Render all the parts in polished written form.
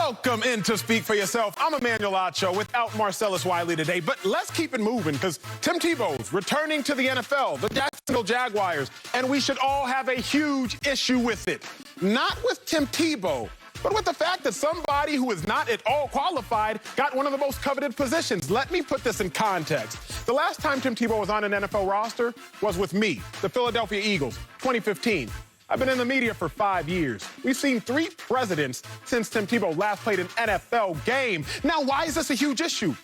Welcome in to Speak for Yourself. I'm Emmanuel Acho without Marcellus Wiley today, but let's keep it moving because Tim Tebow's returning to the NFL, the Jacksonville Jaguars, and we should all have a huge issue with it. Not with Tim Tebow, but with the fact that somebody who is not at all qualified got one of the most coveted positions. Let me put this in context. The last time Tim Tebow was on an NFL roster was with me, the Philadelphia Eagles, 2015. I've been in the media for 5 years. We've seen 3 presidents since Tim Tebow last played an NFL game. Now, why is this a huge issue?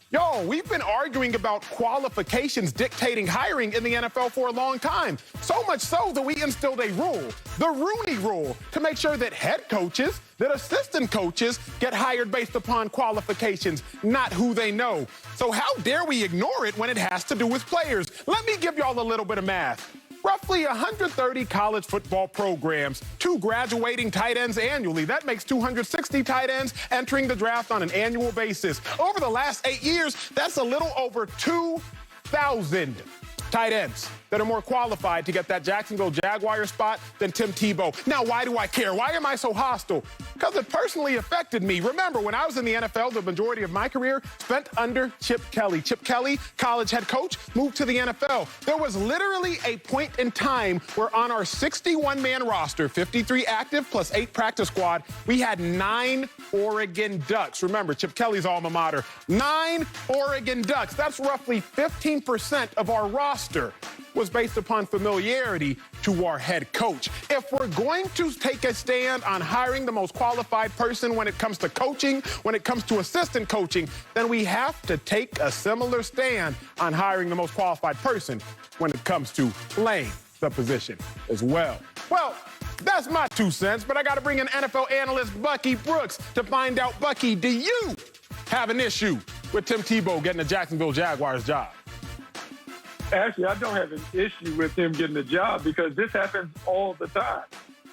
Yo, we've been arguing about qualifications dictating hiring in the NFL for a long time. So much so that we instilled a rule, the Rooney Rule, to make sure that head coaches, that assistant coaches get hired based upon qualifications, not who they know. So how dare we ignore it when it has to do with players? Let me give y'all a little bit of math. Roughly 130 college football programs, 2 graduating tight ends annually. That makes 260 tight ends entering the draft on an annual basis. Over the last 8 years, that's a little over 2,000 tight ends that are more qualified to get that Jacksonville Jaguars spot than Tim Tebow. Now, why do I care? Why am I so hostile? Because it personally affected me. Remember, when I was in the NFL, the majority of my career spent under Chip Kelly. Chip Kelly, college head coach, moved to the NFL. There was literally a point in time where on our 61-man roster, 53 active plus 8 practice squad, we had 9 Oregon Ducks. Remember, Chip Kelly's alma mater. 9 Oregon Ducks. That's roughly 15% of our roster was based upon familiarity to our head coach. If we're going to take a stand on hiring the most qualified person when it comes to coaching, when it comes to assistant coaching, then we have to take a similar stand on hiring the most qualified person when it comes to playing the position as well. Well, that's my 2 cents, but I got to bring in NFL analyst Bucky Brooks to find out, Bucky, do you have an issue with Tim Tebow getting the Jacksonville Jaguars job? Actually, I don't have an issue with him getting the job because this happens all the time.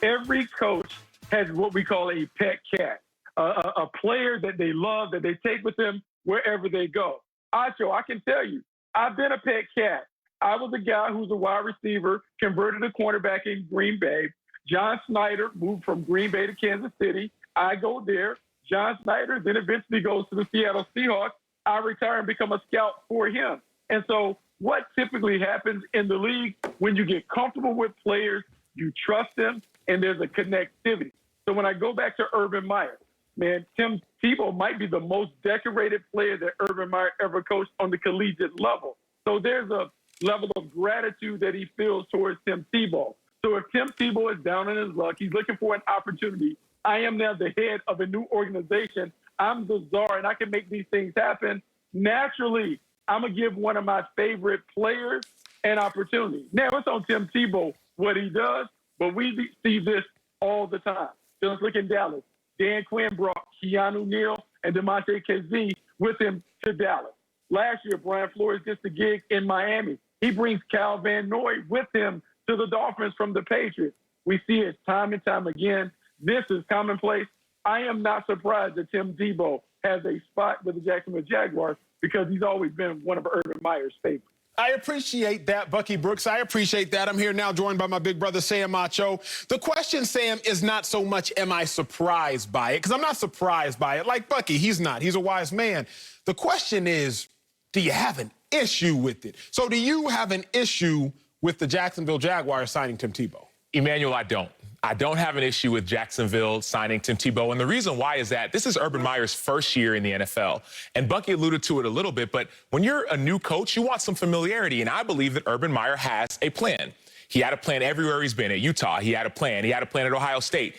Every coach has what we call a pet cat, a player that they love, that they take with them wherever they go. Acho, I can tell you, I've been a pet cat. I was a guy who was a wide receiver, converted to cornerback in Green Bay. John Snyder moved from Green Bay to Kansas City. I go there. John Snyder then eventually goes to the Seattle Seahawks. I retire and become a scout for him. And so what typically happens in the league when you get comfortable with players, you trust them, and there's a connectivity. So when I go back to Urban Meyer, man, Tim Tebow might be the most decorated player that Urban Meyer ever coached on the collegiate level. So there's a level of gratitude that he feels towards Tim Tebow. So if Tim Tebow is down on his luck, he's looking for an opportunity. I am now the head of a new organization. I'm the czar, and I can make these things happen. Naturally, I'm going to give one of my favorite players an opportunity. Now, it's on Tim Tebow what he does, but we see this all the time. Just look in Dallas. Dan Quinn brought Keanu Neal and DeMonte Kazee with him to Dallas. Last year, Brian Flores gets the gig in Miami. He brings Kyle Van Noy with him to the Dolphins from the Patriots. We see it time and time again. This is commonplace. I am not surprised that Tim Tebow has a spot with the Jacksonville Jaguars because he's always been one of Urban Meyer's favorites. I appreciate that, Bucky Brooks. I appreciate that. I'm here now joined by my big brother, Sam Acho. The question, Sam, is not so much am I surprised by it, because I'm not surprised by it. Like Bucky, he's not. He's a wise man. The question is, do you have an issue with it? So do you have an issue with the Jacksonville Jaguars signing Tim Tebow? Emmanuel, I don't. I don't have an issue with Jacksonville signing Tim Tebow. And the reason why is that this is Urban Meyer's first year in the NFL. And Bucky alluded to it a little bit, but when you're a new coach, you want some familiarity. And I believe that Urban Meyer has a plan. He had a plan everywhere he's been. At Utah, he had a plan. He had a plan at Ohio State.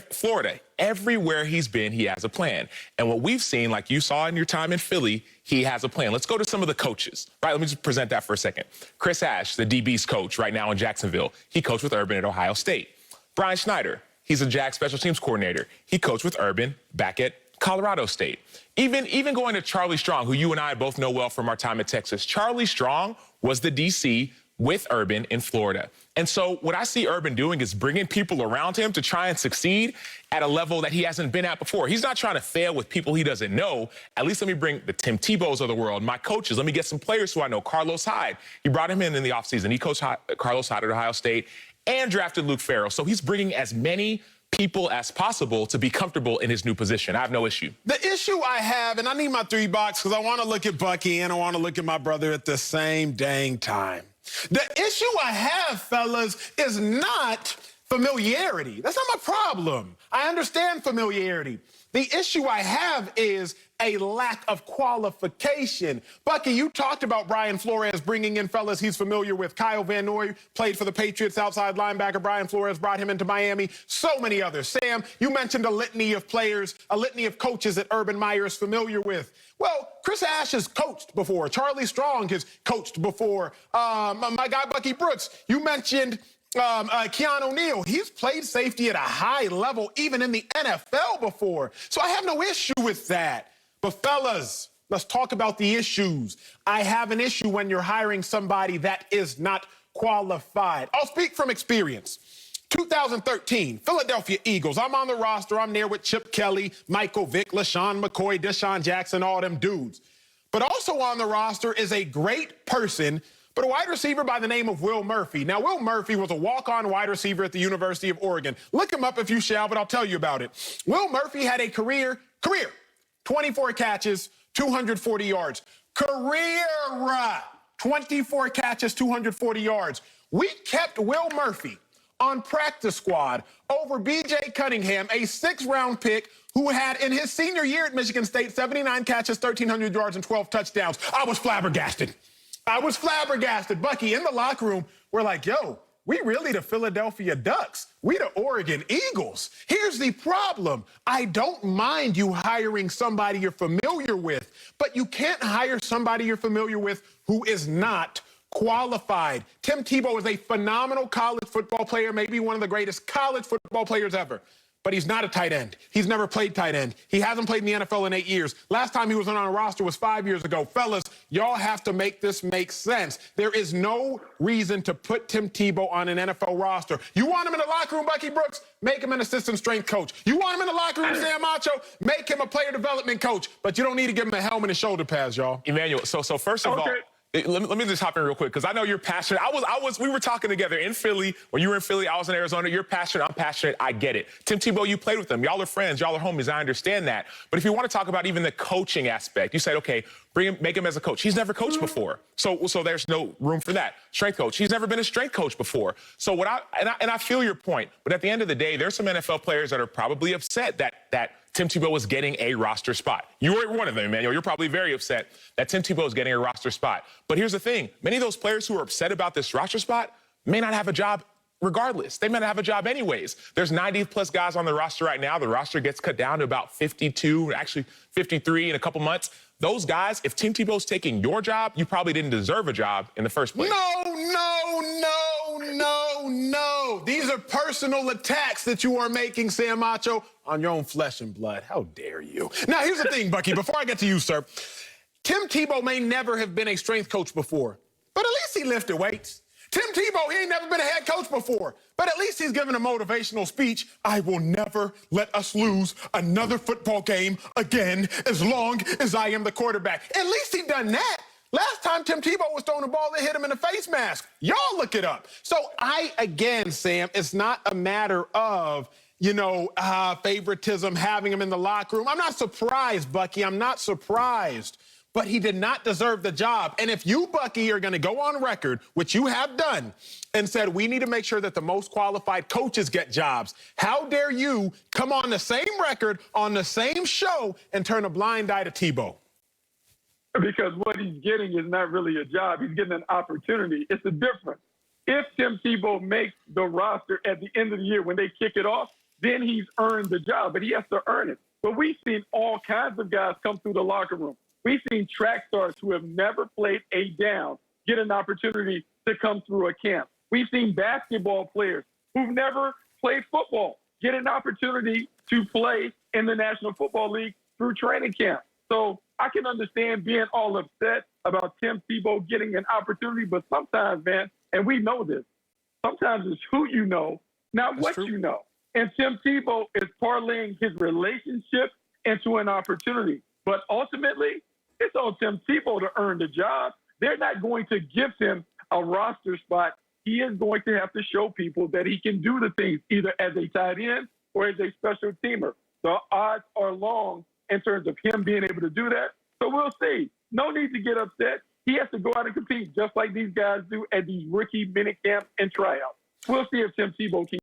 Florida, everywhere he's been, he has a plan. And what we've seen, like you saw in your time in Philly, he has a plan. Let's go to some of the coaches. Right, let me just present that for a second. Chris Ash, the DB's coach right now in Jacksonville. He coached with Urban at Ohio State. Brian Schneider, he's a Jag special teams coordinator. He coached with Urban back at Colorado State. Even going to Charlie Strong, who you and I both know well from our time at Texas. Charlie Strong was the DC with Urban in Florida. And so what I see Urban doing is bringing people around him to try and succeed at a level that he hasn't been at before. He's not trying to fail with people he doesn't know. At least let me bring the Tim Tebows of the world, my coaches. Let me get some players who I know. Carlos Hyde, he brought him in the offseason. He coached Carlos Hyde at Ohio State and drafted Luke Farrell. So he's bringing as many people as possible to be comfortable in his new position. I have no issue. The issue I have, and I need my 3 box because I want to look at Bucky and I want to look at my brother at the same dang time. The issue I have, fellas, is not familiarity. That's not my problem. I understand familiarity. The issue I have is a lack of qualification. Bucky, you talked about Brian Flores bringing in fellas he's familiar with. Kyle Van Noy played for the Patriots, outside linebacker. Brian Flores brought him into Miami. So many others. Sam, you mentioned a litany of players, a litany of coaches that Urban Meyer is familiar with. Well, Chris Ash has coached before. Charlie Strong has coached before. My guy Bucky Brooks, you mentioned Keanu O'Neal, he's played safety at a high level, even in the NFL before. So I have no issue with that. But fellas, let's talk about the issues. I have an issue when you're hiring somebody that is not qualified. I'll speak from experience. 2013, Philadelphia Eagles. I'm on the roster. I'm there with Chip Kelly, Michael Vick, LaShawn McCoy, Deshaun Jackson, all them dudes. But also on the roster is a great person, but a wide receiver by the name of Will Murphy. Now, Will Murphy was a walk-on wide receiver at the University of Oregon. Look him up if you shall, but I'll tell you about it. Will Murphy had a career, 24 catches, 240 yards. Career, 24 catches, 240 yards. We kept Will Murphy on practice squad over B.J. Cunningham, a 6th-round pick who had, in his senior year at Michigan State, 79 catches, 1,300 yards, and 12 touchdowns. I was flabbergasted. Bucky, in the locker room, we're like, yo, we really the Philadelphia Ducks. We the Oregon Eagles. Here's the problem. I don't mind you hiring somebody you're familiar with, but you can't hire somebody you're familiar with who is not qualified. Tim Tebow is a phenomenal college football player, maybe one of the greatest college football players ever. But he's not a tight end. He's never played tight end. He hasn't played in the NFL in 8 years. Last time he was on a roster was 5 years ago. Fellas, y'all have to make this make sense. There is no reason to put Tim Tebow on an NFL roster. You want him in the locker room, Bucky Brooks? Make him an assistant strength coach. You want him in the locker room, Sam Acho? Make him a player development coach. But you don't need to give him a helmet and shoulder pads, y'all. Emmanuel, so first of all, let me just hop in real quick because I know you're passionate. We were talking together in Philly. When you were in Philly, I was in Arizona. You're passionate. I'm passionate. I get it. Tim Tebow, you played with him. Y'all are friends. Y'all are homies. I understand that. But if you want to talk about even the coaching aspect, you said, okay, make him as a coach. He's never coached before. So there's no room for that. Strength coach. He's never been a strength coach before. So I feel your point. But at the end of the day, there's some NFL players that are probably upset that Tim Tebow was getting a roster spot. You were one of them, Emmanuel. You're probably very upset that Tim Tebow is getting a roster spot. But here's the thing. Many of those players who are upset about this roster spot may not have a job regardless. They may not have a job anyways. There's 90-plus guys on the roster right now. The roster gets cut down to about 52, actually 53 in a couple months. Those guys, if Tim Tebow's taking your job, you probably didn't deserve a job in the first place. No. These are personal attacks that you are making, Sam Acho, on your own flesh and blood. How dare you? Now, here's the thing, Bucky, before I get to you, sir. Tim Tebow may never have been a strength coach before, but at least he lifted weights. Tim Tebow, he ain't never been a head coach before, but at least he's given a motivational speech. I will never let us lose another football game again as long as I am the quarterback. At least he done that. Last time Tim Tebow was throwing the ball, they hit him in the face mask. Y'all look it up. So again, Sam, it's not a matter of, favoritism, having him in the locker room. I'm not surprised, Bucky. I'm not surprised. But he did not deserve the job. And if you, Bucky, are going to go on record, which you have done, and said we need to make sure that the most qualified coaches get jobs, how dare you come on the same record, on the same show, and turn a blind eye to Tebow? Because what he's getting is not really a job. He's getting an opportunity. It's a difference. If Tim Tebow makes the roster at the end of the year when they kick it off, then he's earned the job, but he has to earn it. But we've seen all kinds of guys come through the locker room. We've seen track stars who have never played a down get an opportunity to come through a camp. We've seen basketball players who've never played football get an opportunity to play in the National Football League through training camp. So I can understand being all upset about Tim Tebow getting an opportunity, but sometimes, man, and we know this, sometimes it's who you know, not what you know. And Tim Tebow is parlaying his relationship into an opportunity. But ultimately, it's on Tim Tebow to earn the job. They're not going to give him a roster spot. He is going to have to show people that he can do the things either as a tight end or is a special teamer. The odds are long in terms of him being able to do that. So we'll see. No need to get upset. He has to go out and compete just like these guys do at these rookie minicamps and tryouts. We'll see if Tim Tebow can